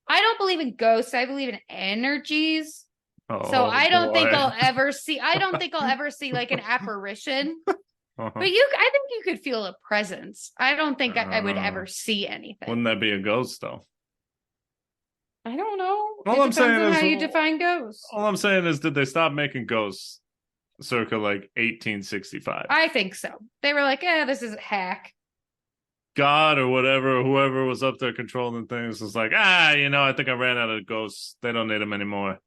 I don't believe in ghosts. I believe in energies. Oh, So I don't think boy. I'll ever see. I don't think I'll ever see like an apparition. Uh-huh. But I think you could feel a presence. I don't think I would ever see anything. Wouldn't that be a ghost though? I don't know. All I'm Depends saying on is, how you define ghosts. all I'm saying is, did they stop making ghosts circa like 1865? I think so. They were like, this is a hack. God or whatever, whoever was up there controlling things was like, I think I ran out of ghosts. They don't need them anymore.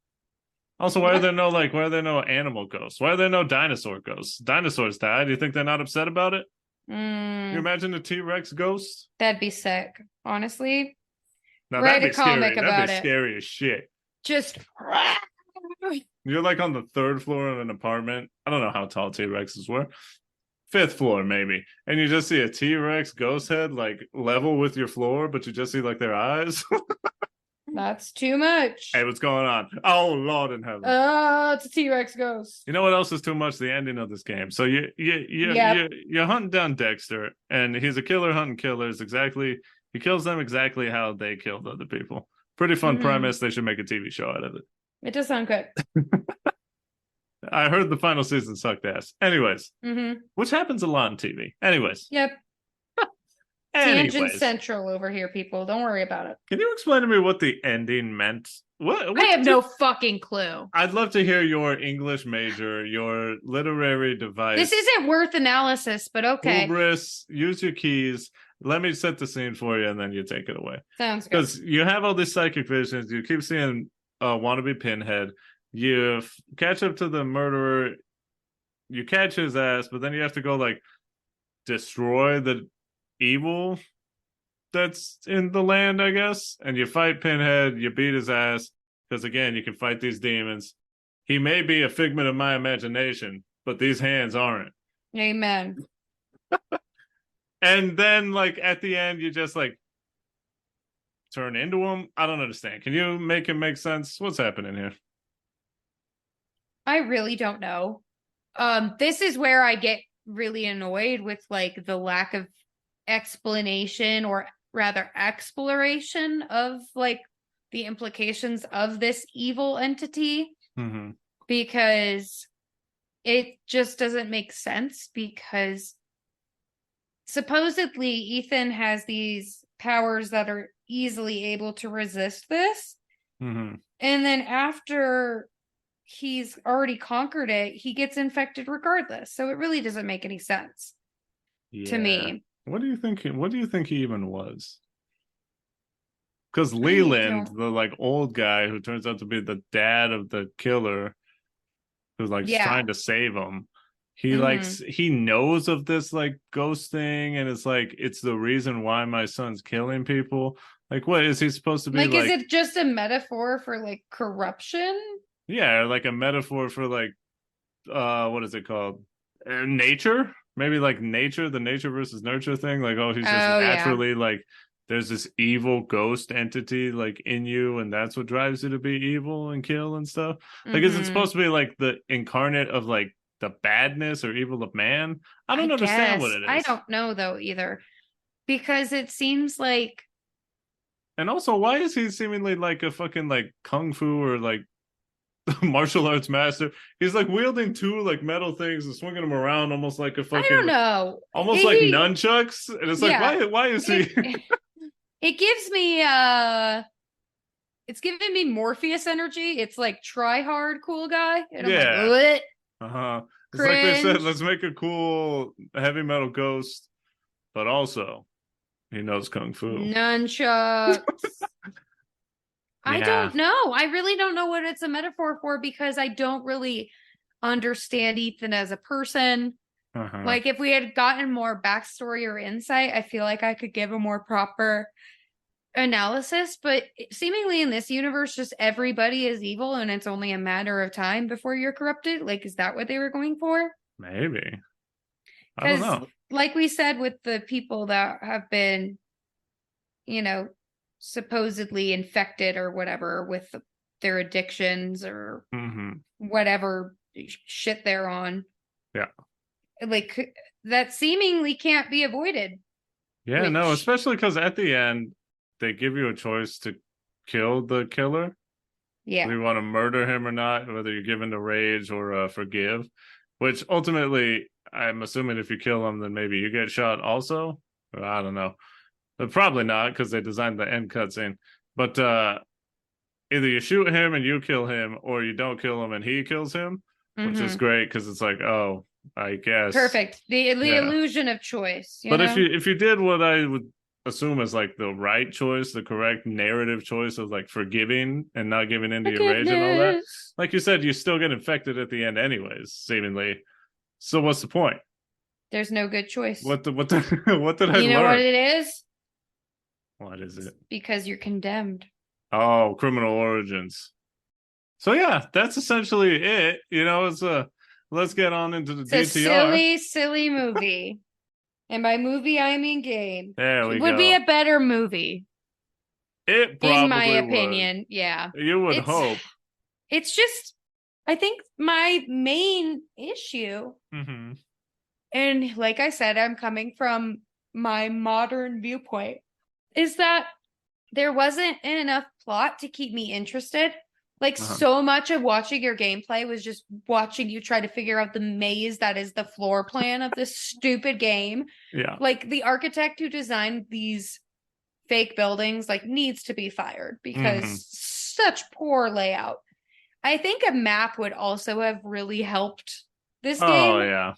Also, why are there no animal ghosts? Why are there no dinosaur ghosts? Dinosaurs died. Do you think they're not upset about it? You imagine a T-Rex ghost? That'd be sick, honestly. Now Write that'd be a comic scary. about That'd be it. scary as shit. Just You're like on the 3rd floor of an apartment. I don't know how tall T-Rexes were. 5th floor, maybe. And you just see a T-Rex ghost head like level with your floor, but you just see like their eyes. that's too much. Hey, what's going on? Oh, Lord in heaven. It's a T-Rex ghost. You know what else is too much? The ending of this game. So you're hunting down Dexter, and he's a killer hunting killers. He kills them exactly how they killed other people. Pretty fun premise. They should make a TV show out of it. It does sound good. I heard the final season sucked ass. Anyways, which happens a lot on TV. Anyways. Yep. Tangent Central over here, people. Don't worry about it. Can you explain to me what the ending meant? What I have no fucking clue. I'd love to hear your English major, your literary device. This isn't worth analysis, but okay. Hubris, use your keys. Let me set the scene for you, and then you take it away. Sounds good. Because you have all these psychic visions. You keep seeing wannabe Pinhead. You catch up to the murderer. You catch his ass, but then you have to go like destroy the evil that's in the land, I guess. And you fight Pinhead. You beat his ass because again, you can fight these demons. He may be a figment of my imagination, but these hands aren't. Amen. And then, like at the end, you just like turn into him. I don't understand. Can you make it make sense? What's happening here? I really don't know. This is where I get really annoyed with like the lack of explanation or rather exploration of like the implications of this evil entity because it just doesn't make sense because supposedly Ethan has these powers that are easily able to resist this. And then after he's already conquered it, he gets infected regardless. So it really doesn't make any sense. to Yeah. me. What do you think? What do you think he even was? Because I Leland, don't. the like old guy who turns out to be the dad of the killer, who's like Yeah. trying to save him. Hmm. He knows of this like ghost thing, and it's like it's the reason why my son's killing people. Like, what is he supposed to be Like, is like? it just a metaphor for like corruption? Yeah, like a metaphor for like what is it called? Nature? Maybe like nature, the nature versus nurture thing. Like, oh, he's just Oh yeah. naturally like there's this evil ghost entity like in you, and that's what drives you to be evil and kill and stuff. Like, is it Hmm. supposed to be like the incarnate of like the badness or evil of man? I I don't understand what guess. it I is. don't know though either. Because it seems like And also, why is he seemingly like a fucking like kung fu or like martial arts master? He's like wielding two like metal things and swinging them around almost like a I don't fucking know. almost like He nunchucks, and it's like yeah. why is he It it gives me it's giving me Morpheus energy. It's like try hard cool guy. And I'm like, yeah, what? uh-huh, it's like they said, Cringe. let's make a cool heavy metal ghost, but also he knows kung fu. Nunchucks. I Yeah, don't know. I really don't know what it's a metaphor for because I don't really understand Ethan as a person. uh-huh, Like, if we had gotten more backstory or insight, I feel like I could give a more proper analysis. But seemingly in this universe, just everybody is evil and it's only a matter of time before you're corrupted. Like, is that what they were going for? maybe, I don't Because, know. like we said, with the people that have been, you know, supposedly infected or whatever with their addictions or Hmm. whatever shit they're on, Yeah, like that seemingly can't be avoided. yeah, no, Which, especially because at the end they give you a choice to kill the killer, yeah, whether you want to murder him or not, whether you're given to rage or forgive, which ultimately, I'm assuming if you kill him, then maybe you get shot also. I don't know. But probably not because they designed the end cutscene. But either you shoot him and you kill him, or you don't kill him and he kills him, which is mm-hmm. great because it's like, oh, I guess, Perfect. The yeah. illusion of choice, you But know? if you did what I would assume is like the right choice, the correct narrative choice of like forgiving and not giving into your rage and all that, Forgiveness. like you said, you still get infected at the end anyways, seemingly. So what's the point? There's no good choice. What did I You know what learn? it is? What is It's it? because you're condemned. Oh, criminal origins. So yeah, that's essentially it. You know, it's let's get on into the It's a DTR. silly, silly movie. And by movie, I mean game. There It we would be go. a better movie, It in my probably would. opinion. Yeah. You would It's hope. it's just I think my main issue, Hmm. and like I said, I'm coming from my modern viewpoint, is that there wasn't enough plot to keep me interested. Like, Uh-huh. so much of watching your gameplay was just watching you try to figure out the maze that is the floor plan of this stupid game. Yeah. Like, the architect who designed these fake buildings like needs to be fired Hmm. because such poor layout. I think a map would also have really helped this Oh game yeah.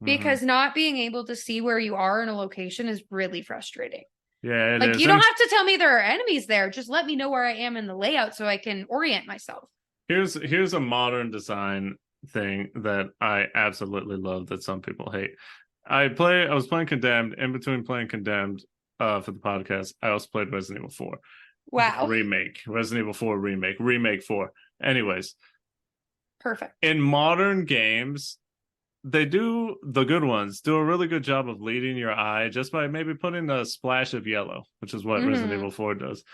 Hmm. because not being able to see where you are in a location is really frustrating. Yeah, it Like, is. you don't And have to tell me there are enemies there. Just let me know where I am in the layout so I can orient myself. here's a modern design thing that I absolutely love that some people hate. I was playing Condemned. In between playing Condemned for the podcast, I also played Resident Evil 4. The Wow. remake. Resident Evil 4 remake. Remake 4. Anyways, Perfect. in modern games, they do the good ones do a really good job of leading your eye just by maybe putting a splash of yellow, which is what Resident Mm-hmm. Evil 4 does.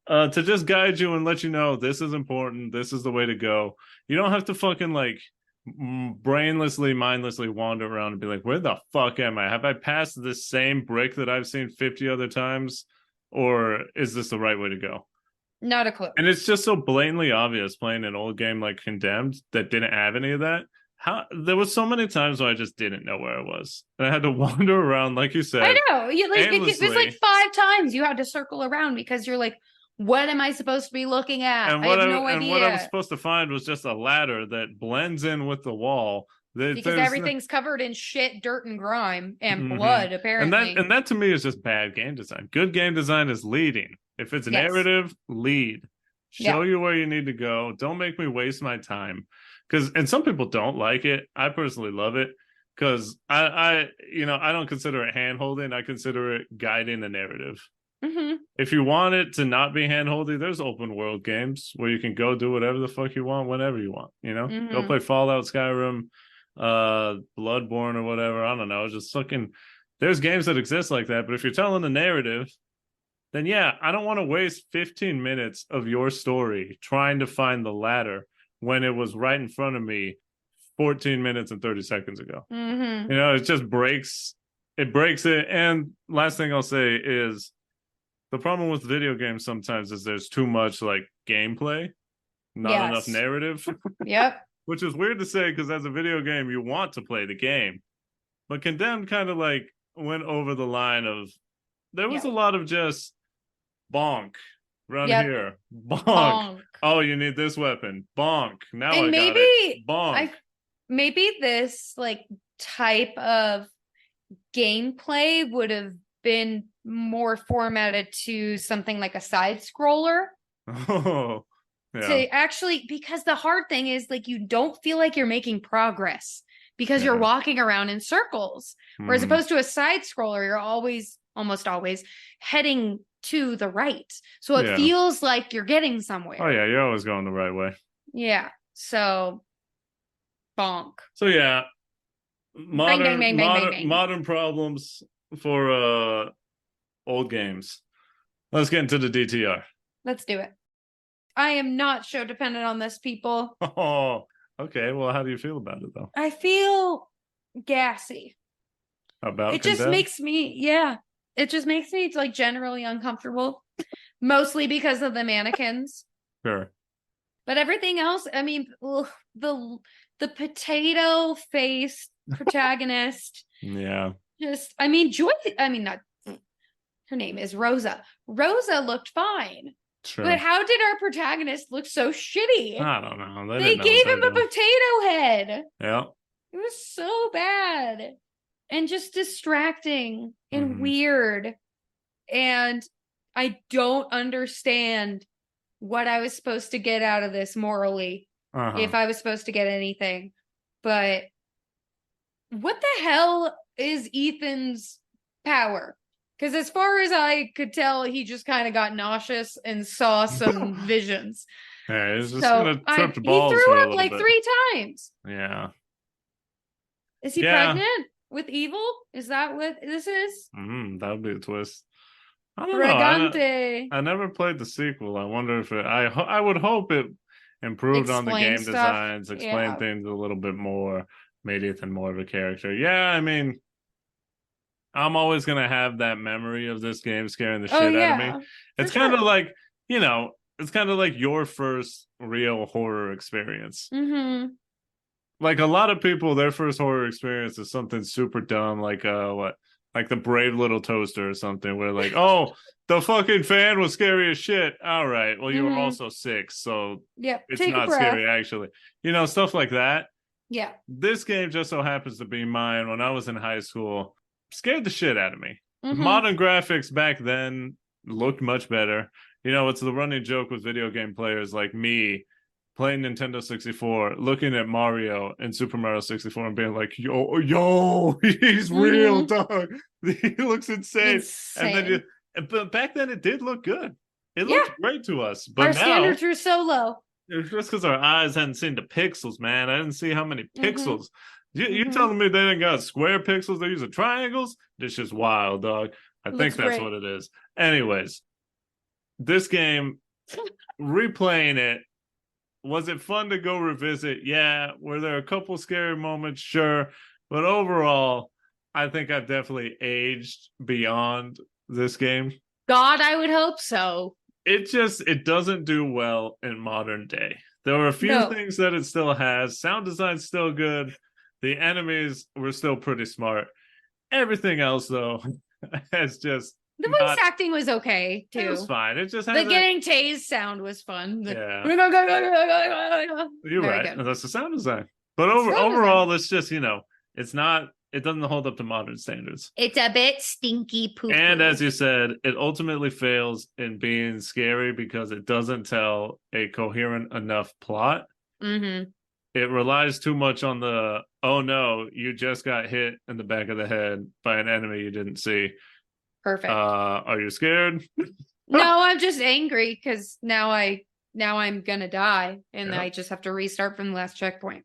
To just guide you and let you know this is important, this is the way to go. You don't have to fucking like brainlessly, mindlessly wander around and be like, where the fuck am I? Have I passed this same brick that I've seen 50 other times? Or is this the right way to go? Not a clue. And it's just so blatantly obvious playing an old game like Condemned that didn't have any of that. How there was so many times where I just didn't know where I was. And I had to wander around, like you I said, know. You like it was like aimlessly. 5 times you had to circle around because you're like, what am I supposed to be looking at? I have no And what I was idea. supposed to find was just a ladder that blends in with the wall Because There's everything's covered in shit, dirt, and grime and Mhm. blood, apparently. And that to me is just bad game design. Good game design is leading. If it's Yes. narrative, lead. Yeah. Show you where you need to go. Don't make me waste my time. Because and some people don't like it. I personally love it because I don't consider it hand holding. I consider it guiding the narrative. Hmm. If you want it to not be hand holding, there's open world games where you can go do whatever the fuck you want whenever you want. Go Hmm. play Fallout, Skyrim, Bloodborne or whatever. I don't know. Just fucking there's games that exist like that. But if you're telling the narrative, then yeah, I don't want to waste 15 minutes of your story trying to find the ladder when it was right in front of me 14 minutes and 30 seconds ago. Hmm. It just breaks it. And last thing I'll say is the problem with video games sometimes is there's too much like gameplay, not enough Yes. narrative, Yep. which is weird to say because as a video game, you want to play the game. But Condemned kind of like went over the line of there was Yep. a lot of just bonk, run Yep. here, bonk. Bonk. Oh, you need this weapon, bonk. Now And I got maybe it, bonk. maybe this like type of gameplay would have been more formatted to something like a side scroller Oh, yeah. to actually, because the hard thing is like you don't feel like you're making progress because you're Yeah. walking around in circles. Whereas Mhm. opposed to a side scroller, you're almost always heading to the right. So it Yeah. feels like you're getting somewhere. Oh yeah, you're always going the right way. Yeah. So bonk. So yeah, Bang, bang, bang, bang, bang, bang. modern problems for old games. Let's get into the DTR. Let's do it. I am not show dependent on this, people. Oh, okay. Well, how do you feel about it though? I feel gassy. About It just Condemned? makes me, yeah. It just makes me like generally uncomfortable. Mostly because of the mannequins. Sure. But everything else, I mean, ugh, the potato faced protagonist. Yeah. Just, I mean, not her name is Rosa. Rosa looked fine. Sure. But how did our protagonist look so shitty? I don't know. They gave him a potato head. Yeah. It was so bad and just distracting and weird. And I don't understand what I was supposed to get out of this morally, if I was supposed to get anything. But what the hell is Ethan's power? Because as far as I could tell, he just kind of got nauseous and saw some visions. Yeah, he's just gonna trip balls he for threw a up little like bit. 3 times. Yeah. Is he pregnant with evil? Is that what this is? That would be a twist. I don't Brigante. know. I never played the sequel. I wonder if I would hope it improved on the game designs, explained things a little bit more, made Ethan more of a character. Yeah, I mean, I'm always gonna have that memory of this game scaring the shit out of me. It's kind of like, it's kind of like your first real horror experience. Like a lot of people, their first horror experience is something super dumb, like like the Brave Little Toaster or something, where like, oh, the fucking fan was scary as shit. All right, well, you were also 6, so it's not scary actually. Stuff like that. Yeah. This game just so happens to be mine when I was in high school. Scared the shit out of me. Modern graphics back then looked much better. It's the running joke with video game players like me playing Nintendo 64, looking at Mario and Super Mario 64 and being like, yo, he's real, dog. He looks insane. And then but back then it did look good. It looked great to us. But our standards were so low. It's just because our eyes hadn't seen the pixels, man. I didn't see how many pixels. You telling me they didn't got square pixels? They're using triangles? This is wild, dog. I think that's what it is. Anyways, this game, replaying it, was it fun to go revisit? Yeah. Were there a couple scary moments? Sure. But overall, I think I've definitely aged beyond this game. God, I would hope so. It doesn't do well in modern day. There were a few things that it still has. Sound design's still good. The enemies were still pretty smart. Everything else, though, has just... The voice acting was okay, too. It was fine. It just has... The getting tased sound was fun. Yeah. You're right. Good. That's the sound design. But Frozen. overall, it's just, it doesn't hold up to modern standards. It's a bit stinky poo. And as you said, it ultimately fails in being scary because it doesn't tell a coherent enough plot. Mm-hmm. It relies too much on the, oh no, you just got hit in the back of the head by an enemy you didn't see. Perfect. Are you scared? No, I'm just angry because now I'm gonna die and I just have to restart from the last checkpoint.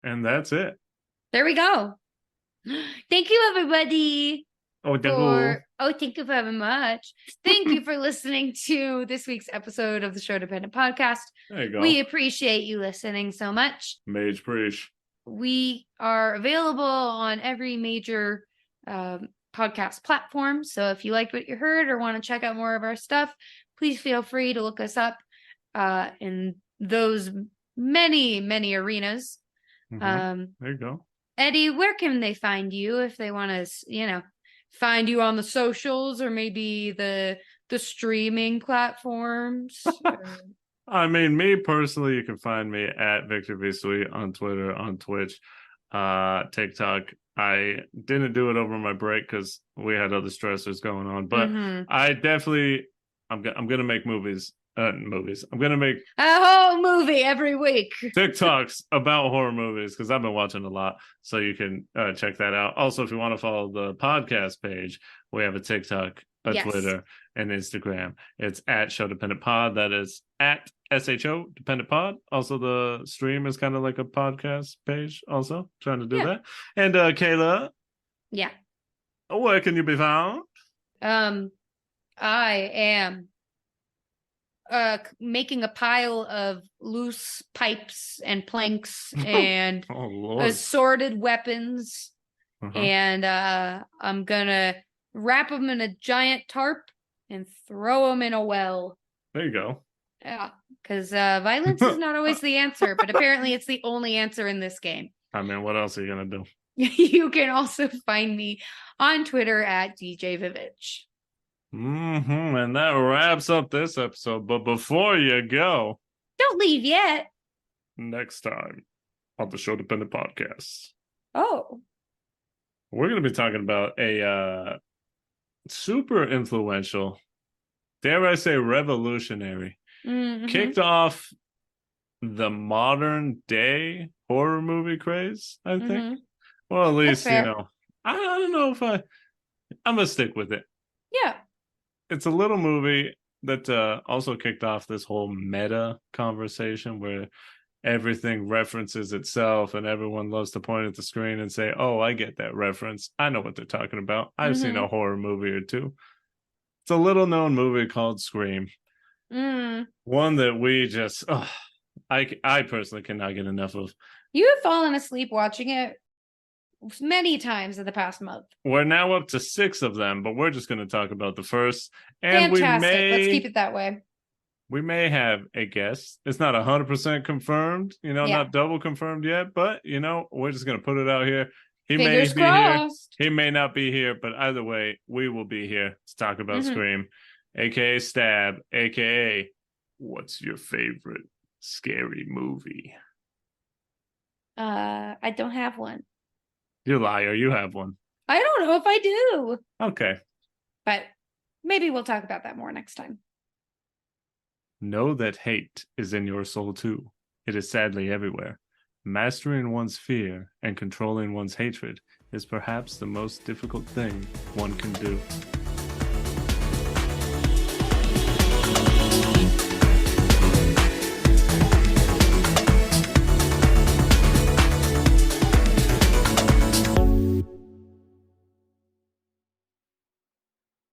And that's it. There we go. Thank you, everybody. Thank you very much. Thank you for listening to this week's episode of the Sho-Dependent podcast. There you go. We appreciate you listening so much. Mage Preach. We are available on every major podcast platform. So if you liked what you heard or want to check out more of our stuff, please feel free to look us up in those many, many arenas. There you go. Eddie, where can they find you if they want to, find you on the socials or maybe the streaming platforms? I mean, me personally, you can find me at Victor V Sweet on Twitter, on Twitch, TikTok. I didn't do it over my break because we had other stressors going on, but I definitely, I'm gonna make movies. I'm gonna make a whole movie every week. TikToks about horror movies because I've been watching a lot, so you can check that out. Also, if you want to follow the podcast page, we have a TikTok, Twitter, and Instagram. It's at Sho-Dependent Pod. That is at SHO Dependent Pod. Also, the stream is kind of like a podcast page. Also, trying to do that. And Kayla, where can you be found? I am making a pile of loose pipes and planks and assorted weapons, and I'm gonna wrap them in a giant tarp and throw them in a well. There you go. Yeah, because violence is not always the answer, but apparently it's the only answer in this game. I mean, what else are you gonna do? You can also find me on Twitter at DJ Vivitch. And that wraps up this episode. But before you go, don't leave yet. Next time on the Sho-Dependent podcast. Oh. We're going to be talking about a super influential, dare I say revolutionary, kicked off the modern day horror movie craze, I think. Well, at least, I don't know if I'm going to stick with it. Yeah. It's a little movie that also kicked off this whole meta conversation where everything references itself and everyone loves to point at the screen and say, oh, I get that reference. I know what they're talking about. I've seen a horror movie or two. It's a little known movie called Scream. One that we just, I personally cannot get enough of. You have fallen asleep watching it many times in the past month. We're now up to 6 of them, but we're just going to talk about the first. And fantastic. Let's keep it that way. We may have a guest. It's not 100% confirmed, not double confirmed yet, but we're just going to put it out here. He Fingers may be crossed. here. He may not be here, but either way, we will be here to talk about Scream, aka Stab, aka what's your favorite scary movie? I don't have one. You liar, you have one. I don't know if I do. Okay. But maybe we'll talk about that more next time. Know that hate is in your soul too. It is sadly everywhere. Mastering one's fear and controlling one's hatred is perhaps the most difficult thing one can do.